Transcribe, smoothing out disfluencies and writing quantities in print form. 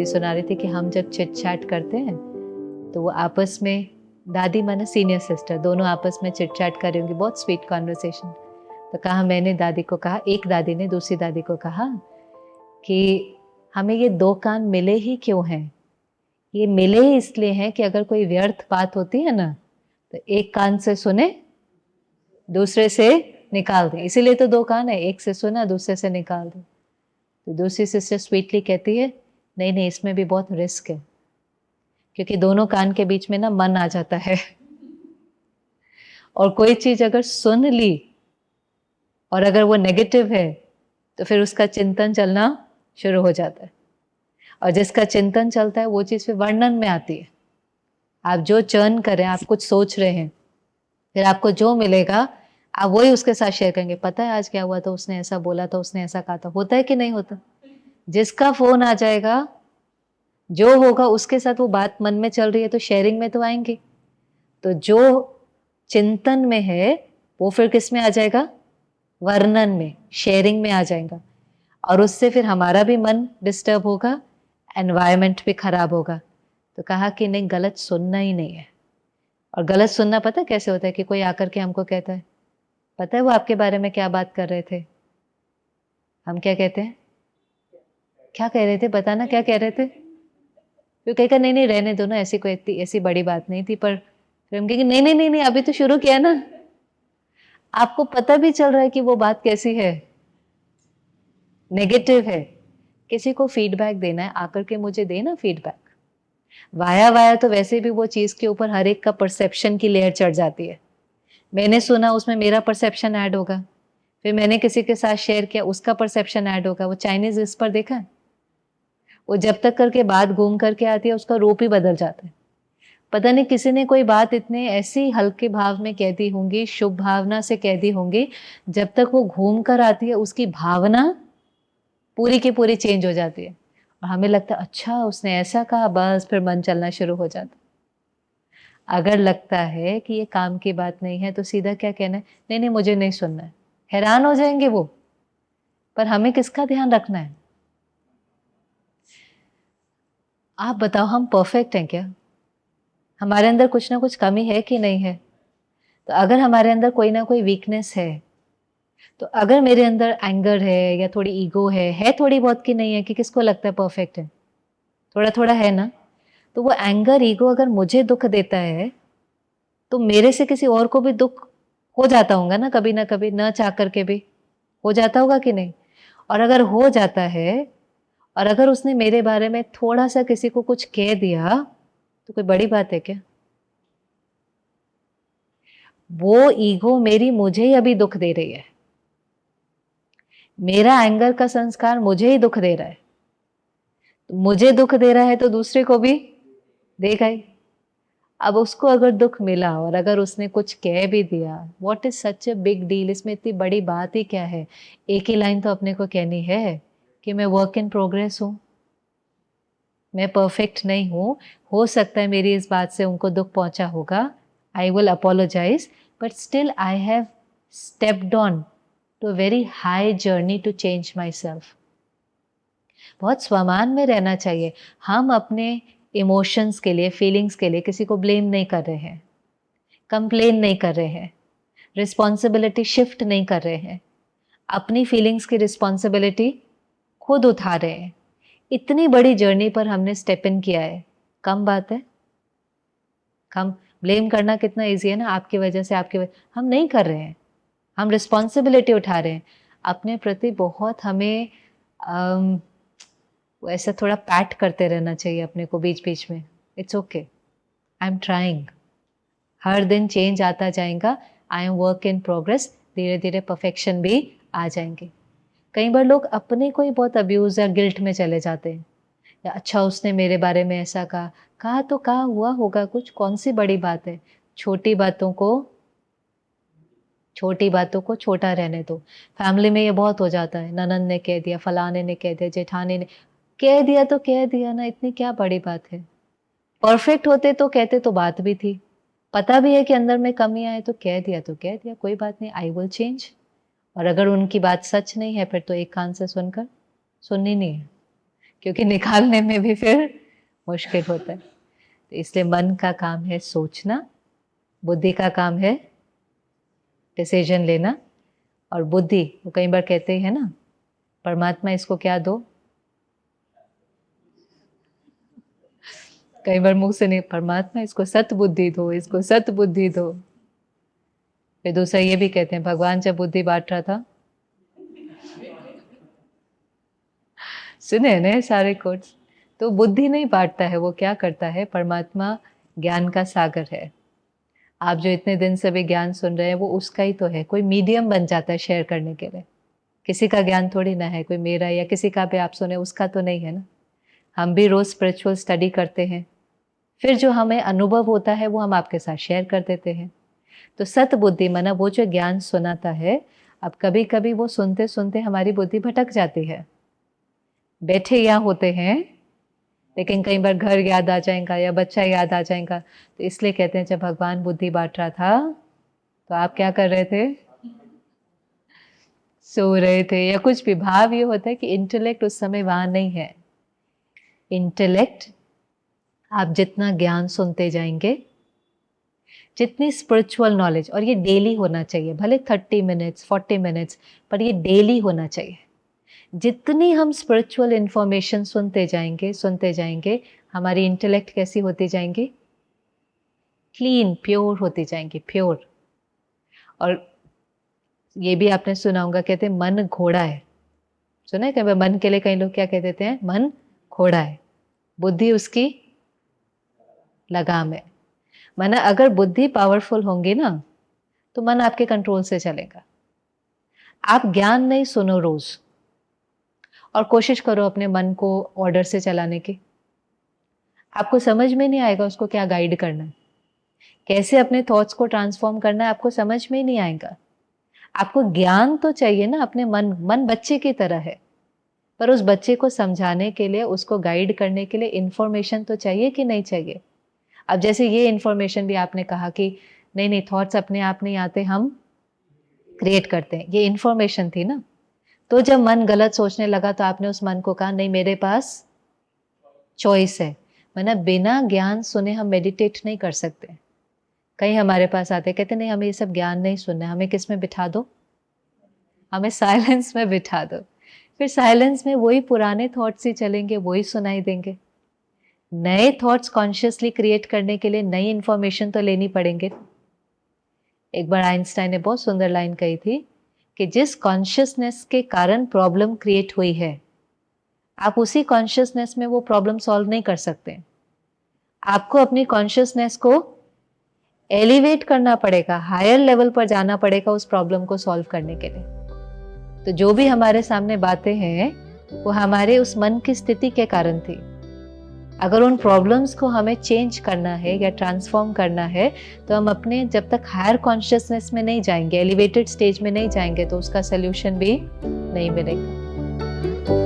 दादी सुना रही थी कि हम जब चिट चैट करते हैं तो वो आपस में, दादी माने सीनियर सिस्टर, दोनों आपस में चिट चैट कर रही होंगी, बहुत स्वीट कॉन्वर्सेशन। तो कहा, मैंने दादी को कहा, एक दादी ने दूसरी दादी को कहा कि हमें ये दो कान मिले ही क्यों हैं? ये मिले ही इसलिए हैं कि अगर कोई व्यर्थ बात होती है ना तो एक कान से सुने, दूसरे से निकाल दें। इसीलिए तो दो कान है, एक से सुना, दूसरे से निकाल दें। तो दूसरी सिस्टर स्वीटली कहती है, नहीं नहीं, इसमें भी बहुत रिस्क है, क्योंकि दोनों कान के बीच में ना मन आ जाता है और कोई चीज अगर सुन ली और अगर वो नेगेटिव है तो फिर उसका चिंतन चलना शुरू हो जाता है, और जिसका चिंतन चलता है वो चीज फिर वर्णन में आती है। आप जो चर्न करें, आप कुछ सोच रहे हैं, फिर आपको जो मिलेगा आप वही उसके साथ शेयर करेंगे। पता है आज क्या हुआ था, उसने ऐसा बोला था, उसने ऐसा कहा था। होता है कि नहीं होता? जिसका फोन आ जाएगा, जो होगा उसके साथ वो बात मन में चल रही है तो शेयरिंग में तो आएंगे। तो जो चिंतन में है वो फिर किस में आ जाएगा? वर्णन में, शेयरिंग में आ जाएगा, और उससे फिर हमारा भी मन डिस्टर्ब होगा, एनवायरनमेंट भी खराब होगा। तो कहा कि नहीं, गलत सुनना ही नहीं है। और गलत सुनना पता कैसे होता है? कि कोई आकर के हमको कहता है, पता है वो आपके बारे में क्या बात कर रहे थे? हम क्या कहते हैं? क्या कह रहे थे, बताना क्या कह रहे थे? फिर कहेगा नहीं नहीं रहने दो ना, ऐसी कोई ऐसी बड़ी बात नहीं थी। पर फिर हम कहेंगे नहीं नहीं नहीं नहीं, अभी तो शुरू किया ना। आपको पता भी चल रहा है कि वो बात कैसी है, नेगेटिव है। किसी को फीडबैक देना है, आकर के मुझे देना फीडबैक। वाया वाया तो वैसे भी वो चीज के ऊपर हर एक का परसेप्शन की लेयर चढ़ जाती है। मैंने सुना, उसमें मेरा परसेप्शन ऐड होगा, फिर मैंने किसी के साथ शेयर किया, उसका परसेप्शन ऐड होगा। वो चाइनीज विस्पर देखा है? वो जब तक करके बात घूम करके आती है उसका रूप ही बदल जाता है। पता नहीं किसी ने कोई बात इतने ऐसी हल्के भाव में कह दी होंगी, शुभ भावना से कह दी होंगी, जब तक वो घूम कर आती है उसकी भावना पूरी की पूरी चेंज हो जाती है। और हमें लगता है अच्छा उसने ऐसा कहा, बस फिर मन चलना शुरू हो जाता। अगर लगता है कि ये काम की बात नहीं है तो सीधा क्या कहना है? नहीं नहीं, मुझे नहीं सुनना है। हैरान हो जाएंगे वो। पर हमें किसका ध्यान रखना है? आप बताओ, हम परफेक्ट हैं क्या? हमारे अंदर कुछ ना कुछ कमी है कि नहीं है? तो अगर हमारे अंदर कोई ना कोई वीकनेस है, तो अगर मेरे अंदर एंगर है या थोड़ी ईगो है थोड़ी बहुत की नहीं है? कि किसको लगता है परफेक्ट है? थोड़ा थोड़ा है ना। तो वो एंगर ईगो अगर मुझे दुख देता है तो मेरे से किसी और को भी दुख हो जाता होगा ना, कभी ना कभी, न चाह करके भी हो जाता होगा कि नहीं? और अगर हो जाता है, और अगर उसने मेरे बारे में थोड़ा सा किसी को कुछ कह दिया, तो कोई बड़ी बात है क्या? वो ईगो मेरी मुझे ही अभी दुख दे रही है। मेरा एंगर का संस्कार मुझे ही दुख दे रहा है। मुझे दुख दे रहा है तो दूसरे को भी देगा ही। अब उसको अगर दुख मिला और अगर उसने कुछ कह भी दिया, what is such a big deal? इसमें इतनी बड़ी बात ही क्या है? एक ही लाइन तो अपने को कहनी है कि मैं वर्क इन प्रोग्रेस हूं, मैं परफेक्ट नहीं हूं। हो सकता है मेरी इस बात से उनको दुख पहुंचा होगा, I will apologise, but still I have stepped on to a very high journey to change myself. बहुत स्वमान में रहना चाहिए। हम अपने इमोशंस के लिए, फीलिंग्स के लिए किसी को ब्लेम नहीं कर रहे हैं, कंप्लेन नहीं कर रहे हैं, रिस्पॉन्सिबिलिटी शिफ्ट नहीं कर रहे हैं। अपनी फीलिंग्स की रिस्पॉन्सिबिलिटी खुद उठा रहे हैं। इतनी बड़ी जर्नी पर हमने स्टेप इन किया है, कम बात है? हम ब्लेम करना कितना इजी है ना, आपकी वजह से, आपकी वजह, हम नहीं कर रहे हैं। हम रिस्पॉन्सिबिलिटी उठा रहे हैं अपने प्रति। बहुत हमें वो ऐसा थोड़ा पैट करते रहना चाहिए अपने को बीच बीच में। It's okay, I am trying, हर दिन चेंज आता जाएगा, I am work in progress, धीरे धीरे परफेक्शन भी आ जाएंगे। कई बार लोग अपने को ही बहुत अब्यूज या गिल्ट में चले जाते हैं, या अच्छा उसने मेरे बारे में ऐसा कहा, कहा तो कहा, हुआ होगा कुछ, कौन सी बड़ी बात है? छोटी बातों को छोटा रहने दो। फैमिली में ये बहुत हो जाता है, ननद ने कह दिया, फलाने ने कह दिया, जेठानी ने कह दिया, तो कह दिया ना, इतनी क्या बड़ी बात है? परफेक्ट होते तो कहते तो बात भी थी, पता भी है कि अंदर में कमियां है, तो कह दिया, कोई बात नहीं, आई विल चेंज। और अगर उनकी बात सच नहीं है फिर तो एक कान से सुनकर सुननी नहीं है। क्योंकि निकालने में भी फिर मुश्किल होता है। तो इसलिए मन का काम है सोचना, बुद्धि का काम है डिसीजन लेना। और बुद्धि, वो कई बार कहते हैं ना, परमात्मा इसको क्या दो, कई बार मुंह से नहीं, परमात्मा इसको सत बुद्धि दो, इसको सत बुद्धि दो। फिर दूसरा ये भी कहते हैं, भगवान जब बुद्धि बांट रहा था, सुने ना सारे कोट्स, तो बुद्धि नहीं बांटता है, वो क्या करता है, परमात्मा ज्ञान का सागर है। आप जो इतने दिन से भी ज्ञान सुन रहे हैं वो उसका ही तो है, कोई मीडियम बन जाता है शेयर करने के लिए। किसी का ज्ञान थोड़ी ना है, कोई मेरा या किसी का भी आप सुने उसका तो नहीं है ना। हम भी रोज स्पिरिचुअल स्टडी करते हैं, फिर जो हमें अनुभव होता है वो हम आपके साथ शेयर कर देते हैं। तो सत बुद्धि माना वो जो ज्ञान सुनाता है, अब कभी कभी वो सुनते सुनते हमारी बुद्धि भटक जाती है। बैठे यहाँ होते हैं लेकिन कई बार घर याद आ जाएगा या बच्चा याद आ जाएगा। तो इसलिए कहते हैं जब भगवान बुद्धि बांट रहा था तो आप क्या कर रहे थे, सो रहे थे या कुछ भी। भाव ये होता है कि इंटेलेक्ट उस समय वहां नहीं है। इंटेलेक्ट, आप जितना ज्ञान सुनते जाएंगे, जितनी स्पिरिचुअल नॉलेज, और ये डेली होना चाहिए, भले 30 मिनट्स 40 मिनट्स, पर ये डेली होना चाहिए। जितनी हम स्पिरिचुअल इंफॉर्मेशन सुनते जाएंगे, हमारी इंटेलेक्ट कैसी होती जाएंगी, क्लीन, प्योर होती जाएंगी, प्योर। और ये भी आपने सुना होगा, कहते हैं मन घोड़ा है, सुना है कभी मन के लिए कई लोग क्या कह देते हैं, मन घोड़ा है, बुद्धि उसकी लगाम है। माना अगर बुद्धि पावरफुल होंगी ना तो मन आपके कंट्रोल से चलेगा। आप ज्ञान नहीं सुनो रोज और कोशिश करो अपने मन को ऑर्डर से चलाने की, आपको समझ में नहीं आएगा उसको क्या गाइड करना है, कैसे अपने थॉट्स को ट्रांसफॉर्म करना है, आपको समझ में ही नहीं आएगा। आपको ज्ञान तो चाहिए ना, अपने मन बच्चे की तरह है, पर उस बच्चे को समझाने के लिए, उसको गाइड करने के लिए इंफॉर्मेशन तो चाहिए कि नहीं चाहिए। अब जैसे ये इंफॉर्मेशन भी आपने कहा कि नहीं थॉट्स अपने आप नहीं आते, हम क्रिएट करते हैं, ये इंफॉर्मेशन थी ना। तो जब मन गलत सोचने लगा तो आपने उस मन को कहा नहीं मेरे पास चॉइस है। मतलब बिना ज्ञान सुने हम मेडिटेट नहीं कर सकते। कहीं हमारे पास आते कहते नहीं हमें ये सब ज्ञान नहीं सुनना है, हमें किस में बिठा दो, हमें साइलेंस में बिठा दो। फिर साइलेंस में वही पुराने थॉट्स ही चलेंगे, वही सुनाई देंगे। नए थॉट्स कॉन्शियसली क्रिएट करने के लिए नई इंफॉर्मेशन तो लेनी पड़ेंगे। एक बार आइंस्टाइन ने बहुत सुंदर लाइन कही थी कि जिस कॉन्शियसनेस के कारण प्रॉब्लम क्रिएट हुई है, आप उसी कॉन्शियसनेस में वो प्रॉब्लम सॉल्व नहीं कर सकते। आपको अपनी कॉन्शियसनेस को एलिवेट करना पड़ेगा, हायर लेवल पर जाना पड़ेगा उस प्रॉब्लम को सॉल्व करने के लिए। तो जो भी हमारे सामने बातें हैं वो हमारे उस मन की स्थिति के कारण थी। अगर उन प्रॉब्लम्स को हमें चेंज करना है या ट्रांसफॉर्म करना है तो हम अपने जब तक हायर कॉन्शियसनेस में नहीं जाएंगे, एलिवेटेड स्टेज में नहीं जाएंगे, तो उसका सोल्यूशन भी नहीं मिलेगा।